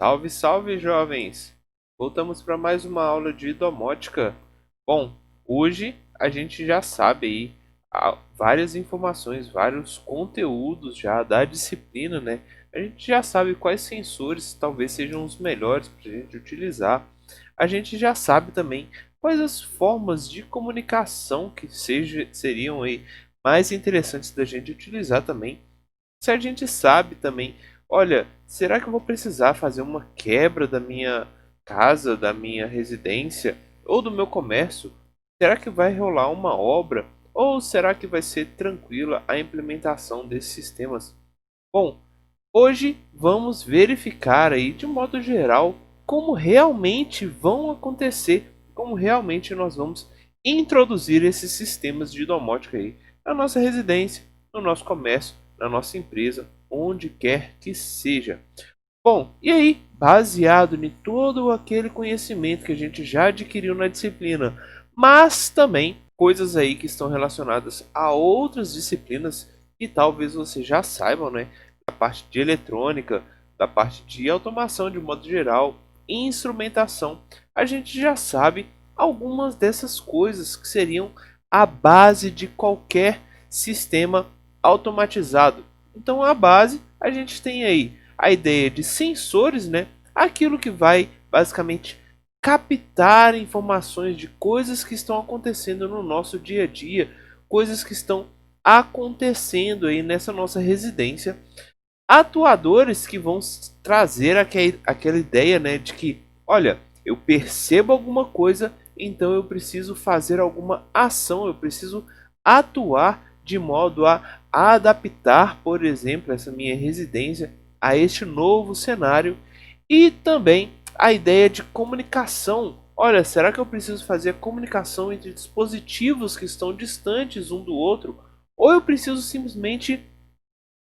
Salve, salve, jovens! Voltamos para mais uma aula de domótica. Bom, hoje a gente já sabe aí várias informações, vários conteúdos já da disciplina, né? A gente já sabe quais sensores talvez sejam os melhores para a gente utilizar. A gente já sabe também quais as formas de comunicação que seriam aí mais interessantes da gente utilizar também. Se a gente sabe também, olha, será que eu vou precisar fazer uma quebra da minha casa, da minha residência ou do meu comércio? Será que vai rolar uma obra ou será que vai ser tranquila a implementação desses sistemas? Bom, hoje vamos verificar aí de modo geral como realmente vão acontecer, como realmente nós vamos introduzir esses sistemas de domótica aí na nossa residência, no nosso comércio, na nossa empresa, onde quer que seja. Bom, e aí, baseado em todo aquele conhecimento que a gente já adquiriu na disciplina, mas também coisas aí que estão relacionadas a outras disciplinas que talvez você já saibam, né? Da parte de eletrônica, da parte de automação de modo geral, instrumentação, a gente já sabe algumas dessas coisas que seriam a base de qualquer sistema automatizado. Então a base a gente tem aí a ideia de sensores, né? Aquilo que vai basicamente captar informações de coisas que estão acontecendo no nosso dia a dia, coisas que estão acontecendo aí nessa nossa residência. Atuadores que vão trazer aquela ideia, né, de que, olha, eu percebo alguma coisa, então eu preciso fazer alguma ação, eu preciso atuar de modo a adaptar, por exemplo, essa minha residência a este novo cenário. E também a ideia de comunicação. Olha, será que eu preciso fazer a comunicação entre dispositivos que estão distantes um do outro? Ou eu preciso simplesmente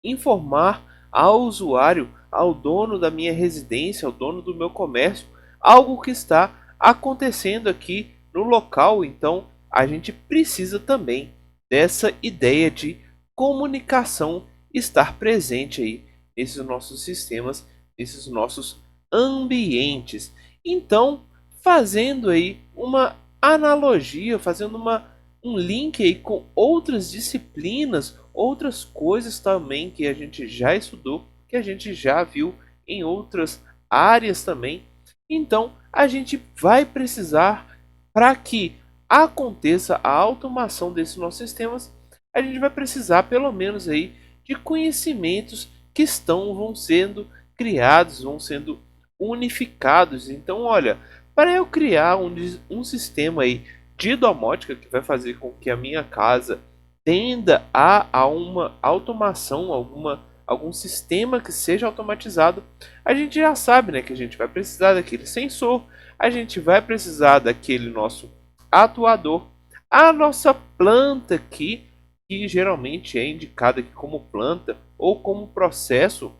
informar ao usuário, ao dono da minha residência, ao dono do meu comércio, algo que está acontecendo aqui no local? Então, a gente precisa também dessa ideia de comunicação estar presente aí nesses nossos sistemas, nesses nossos ambientes. Então, fazendo aí uma analogia, fazendo um link aí com outras disciplinas, outras coisas também que a gente já estudou, que a gente já viu em outras áreas também. Então, a gente vai precisar, para que aconteça a automação desses nossos sistemas, a gente vai precisar pelo menos aí de conhecimentos que vão sendo criados, vão sendo unificados. Então, olha, para eu criar um sistema aí de domótica que vai fazer com que a minha casa tenda a uma automação, algum sistema que seja automatizado, a gente já sabe, né, que a gente vai precisar daquele sensor, a gente vai precisar daquele nosso atuador, a nossa planta aqui, que geralmente é indicada aqui como planta ou como processo,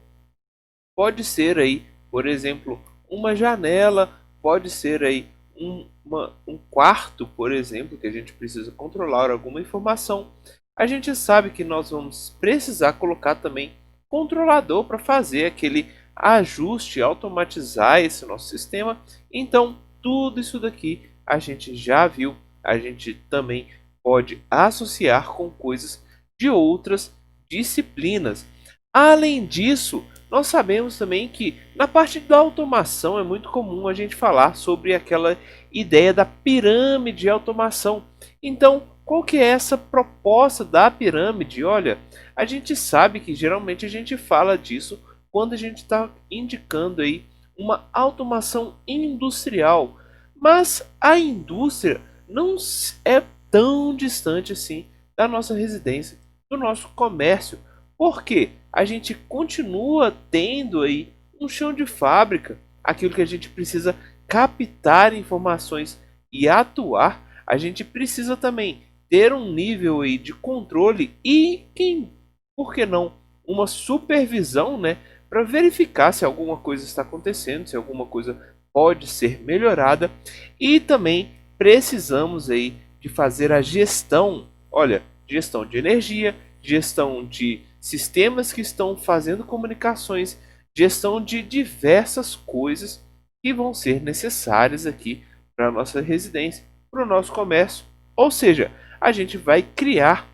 pode ser aí, por exemplo, uma janela, pode ser aí um quarto, por exemplo, que a gente precisa controlar alguma informação. A gente sabe que nós vamos precisar colocar também controlador para fazer aquele ajuste, automatizar esse nosso sistema. Então, tudo isso daqui a gente já viu, a gente também pode associar com coisas de outras disciplinas. Além disso, nós sabemos também que na parte da automação é muito comum a gente falar sobre aquela ideia da pirâmide de automação. Então, qual que é essa proposta da pirâmide? Olha, a gente sabe que geralmente a gente fala disso quando a gente está indicando aí uma automação industrial, mas a indústria não é tão distante assim da nossa residência, do nosso comércio. Por quê? A gente continua tendo aí um chão de fábrica, aquilo que a gente precisa captar informações e atuar. A gente precisa também ter um nível aí de controle e, por que não, uma supervisão, né, para verificar se alguma coisa está acontecendo, se alguma coisa pode ser melhorada. E também precisamos aí de fazer a gestão, olha, gestão de energia, gestão de sistemas que estão fazendo comunicações, gestão de diversas coisas que vão ser necessárias aqui para a nossa residência, para o nosso comércio. Ou seja, a gente vai criar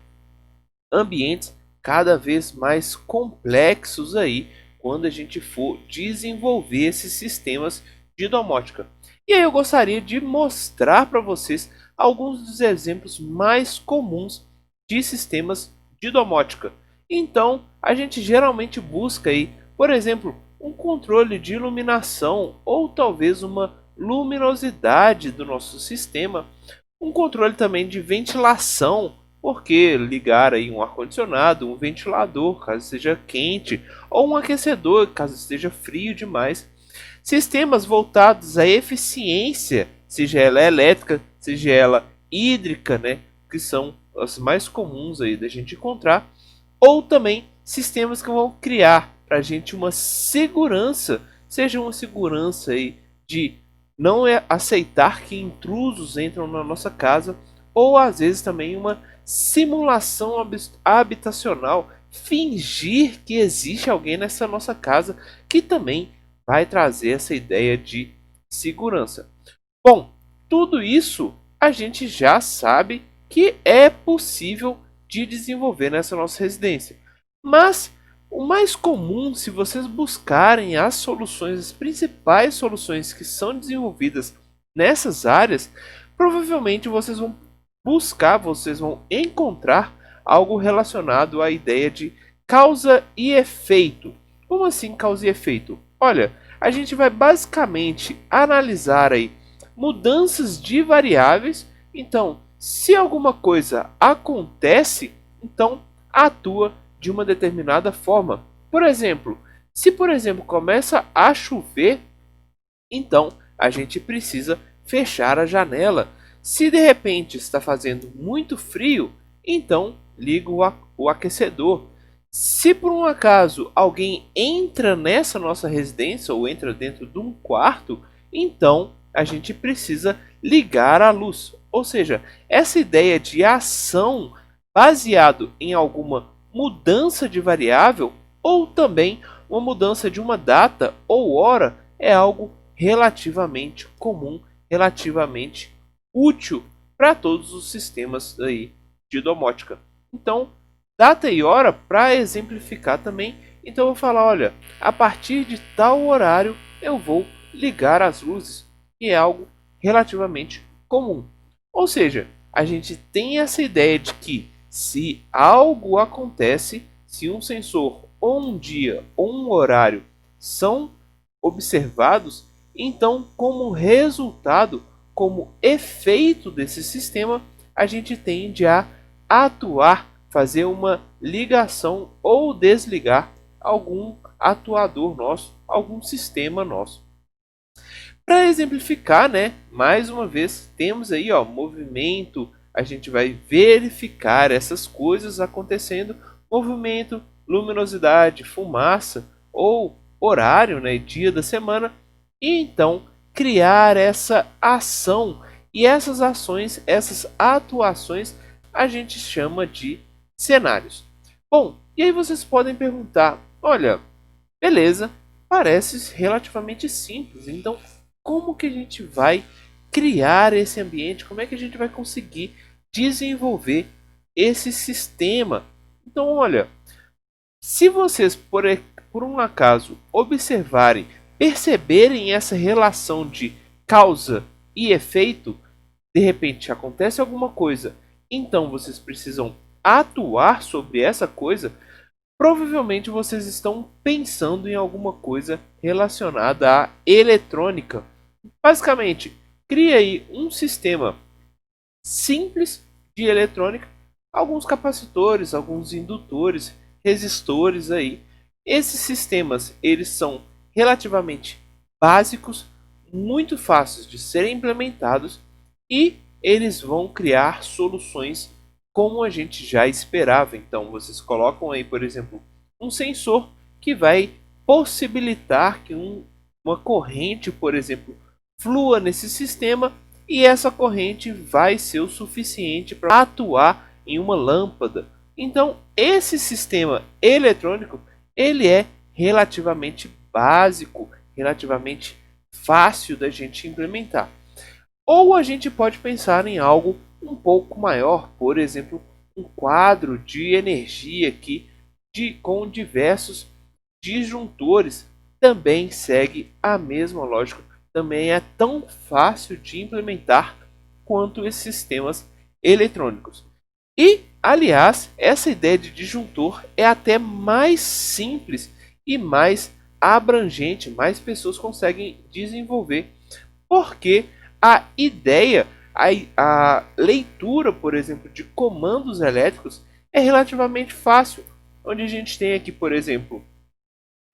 ambientes cada vez mais complexos aí quando a gente for desenvolver esses sistemas de domótica. E aí eu gostaria de mostrar para vocês alguns dos exemplos mais comuns de sistemas de domótica. Então, a gente geralmente busca aí, por exemplo, um controle de iluminação ou talvez uma luminosidade do nosso sistema, um controle também de ventilação, porque ligar aí um ar-condicionado, um ventilador, caso esteja quente, ou um aquecedor, caso esteja frio demais. Sistemas voltados à eficiência, seja ela elétrica, seja ela hídrica, né, que são as mais comuns aí da gente encontrar, ou também sistemas que vão criar para a gente uma segurança, seja uma segurança aí de não aceitar que intrusos entram na nossa casa, ou às vezes também uma simulação habitacional, fingir que existe alguém nessa nossa casa, que também vai trazer essa ideia de segurança. Bom, tudo isso a gente já sabe que é possível de desenvolver nessa nossa residência. Mas o mais comum, se vocês buscarem as soluções, as principais soluções que são desenvolvidas nessas áreas, provavelmente vocês vão buscar, vocês vão encontrar algo relacionado à ideia de causa e efeito. Como assim causa e efeito? Olha, a gente vai basicamente analisar aí mudanças de variáveis. Então, se alguma coisa acontece, então atua de uma determinada forma. Por exemplo, se por exemplo começa a chover, então a gente precisa fechar a janela. Se de repente está fazendo muito frio, então liga o aquecedor. Se por um acaso alguém entra nessa nossa residência ou entra dentro de um quarto, então a gente precisa ligar a luz. Ou seja, essa ideia de ação baseado em alguma mudança de variável ou também uma mudança de uma data ou hora é algo relativamente comum, relativamente útil para todos os sistemas aí de domótica. Então, data e hora para exemplificar também. Então eu vou falar, olha, a partir de tal horário eu vou ligar as luzes, que é algo relativamente comum. Ou seja, a gente tem essa ideia de que se algo acontece, se um sensor ou um dia ou um horário são observados, então como resultado, como efeito desse sistema, a gente tende a atuar, fazer uma ligação ou desligar algum atuador nosso, algum sistema nosso. Para exemplificar, né, mais uma vez, temos aí ó, movimento, a gente vai verificar essas coisas acontecendo, movimento, luminosidade, fumaça ou horário, né, dia da semana, e então criar essa ação. E essas ações, essas atuações, a gente chama de cenários. Bom, e aí vocês podem perguntar, olha, beleza, parece relativamente simples, então como que a gente vai criar esse ambiente? Como é que a gente vai conseguir desenvolver esse sistema? Então, olha, se vocês por um acaso observarem, perceberem essa relação de causa e efeito, de repente acontece alguma coisa, então vocês precisam atuar sobre essa coisa. Provavelmente vocês estão pensando em alguma coisa relacionada à eletrônica. Basicamente, cria aí um sistema simples de eletrônica, alguns capacitores, alguns indutores, resistores aí. Esses sistemas, eles são relativamente básicos, muito fáceis de serem implementados e eles vão criar soluções como a gente já esperava. Então, vocês colocam aí, por exemplo, um sensor que vai possibilitar que uma corrente, por exemplo, flua nesse sistema e essa corrente vai ser o suficiente para atuar em uma lâmpada. Então, esse sistema eletrônico ele é relativamente básico, relativamente fácil da gente implementar. Ou a gente pode pensar em algo um pouco maior, por exemplo, um quadro de energia aqui com diversos disjuntores. Também segue a mesma lógica, também é tão fácil de implementar quanto esses sistemas eletrônicos. E, aliás, essa ideia de disjuntor é até mais simples e mais abrangente, mais pessoas conseguem desenvolver, porque a ideia, a leitura, por exemplo, de comandos elétricos é relativamente fácil, onde a gente tem aqui, por exemplo,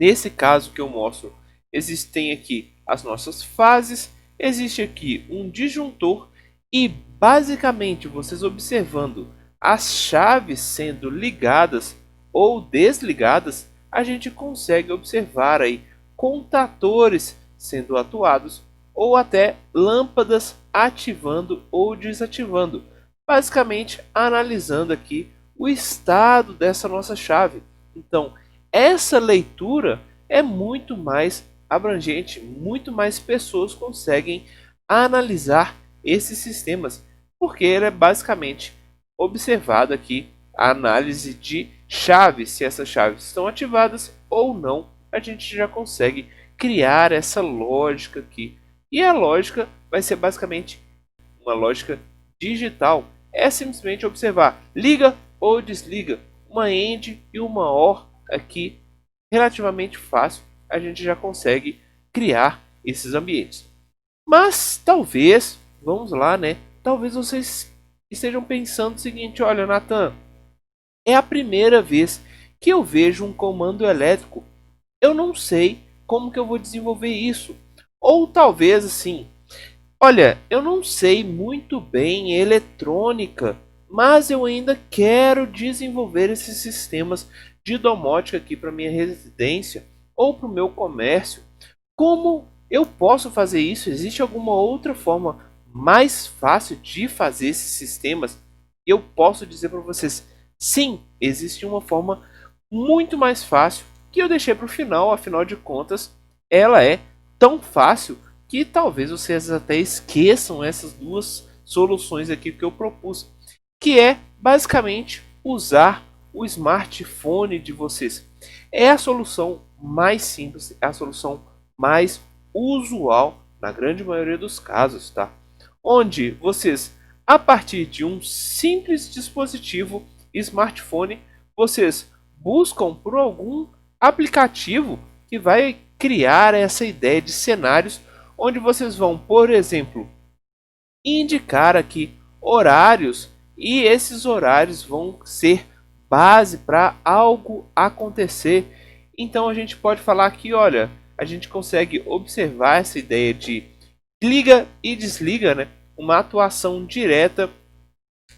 nesse caso que eu mostro, existem aqui as nossas fases, existe aqui um disjuntor e basicamente vocês observando as chaves sendo ligadas ou desligadas, a gente consegue observar aí contadores sendo atuados ou até lâmpadas ativando ou desativando, basicamente analisando aqui o estado dessa nossa chave. Então, essa leitura é muito mais abrangente, muito mais pessoas conseguem analisar esses sistemas, porque ele é basicamente observado aqui a análise de chaves, se essas chaves estão ativadas ou não, a gente já consegue criar essa lógica aqui. E a lógica vai ser basicamente uma lógica digital. É simplesmente observar, liga ou desliga, uma AND e uma OR aqui, relativamente fácil, a gente já consegue criar esses ambientes. Mas talvez, vamos lá, né? Talvez vocês estejam pensando o seguinte: olha, Nathan, é a primeira vez que eu vejo um comando elétrico. Eu não sei como que eu vou desenvolver isso. Ou talvez assim, olha, eu não sei muito bem eletrônica, mas eu ainda quero desenvolver esses sistemas de domótica aqui para minha residência ou para o meu comércio. Como eu posso fazer isso? Existe alguma outra forma mais fácil de fazer esses sistemas? Eu posso dizer para vocês, sim, existe uma forma muito mais fácil que eu deixei para o final, afinal de contas, ela é tão fácil que talvez vocês até esqueçam essas duas soluções aqui que eu propus, que é basicamente usar o smartphone de vocês. É a solução mais simples, é a solução mais usual na grande maioria dos casos, tá? Onde vocês, a partir de um simples dispositivo smartphone, vocês buscam por algum aplicativo que vai criar essa ideia de cenários onde vocês vão, por exemplo, indicar aqui horários e esses horários vão ser base para algo acontecer. Então a gente pode falar aqui, olha, a gente consegue observar essa ideia de liga e desliga, né? Uma atuação direta.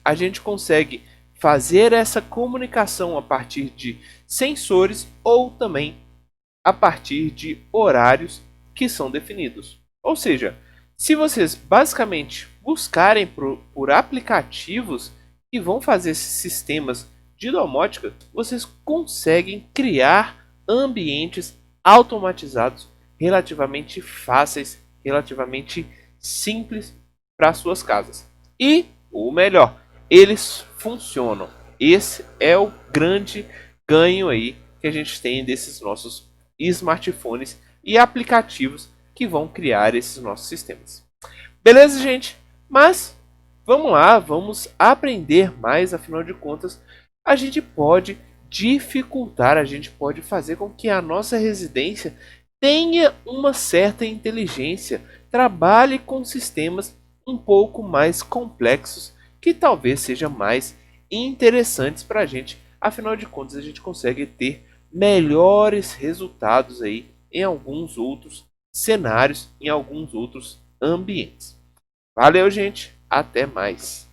A gente consegue fazer essa comunicação a partir de sensores ou também a partir de horários que são definidos. Ou seja, se vocês basicamente buscarem por aplicativos que vão fazer esses sistemas de domótica, vocês conseguem criar ambientes automatizados relativamente fáceis, relativamente simples para suas casas. E o melhor, eles funcionam. Esse é o grande ganho aí que a gente tem desses nossos smartphones e aplicativos que vão criar esses nossos sistemas. Beleza, gente? Mas vamos lá, vamos aprender mais, afinal de contas, a gente pode dificultar, a gente pode fazer com que a nossa residência tenha uma certa inteligência, trabalhe com sistemas um pouco mais complexos, que talvez sejam mais interessantes para a gente. Afinal de contas, a gente consegue ter melhores resultados aí em alguns outros cenários, em alguns outros ambientes. Valeu, gente. Até mais.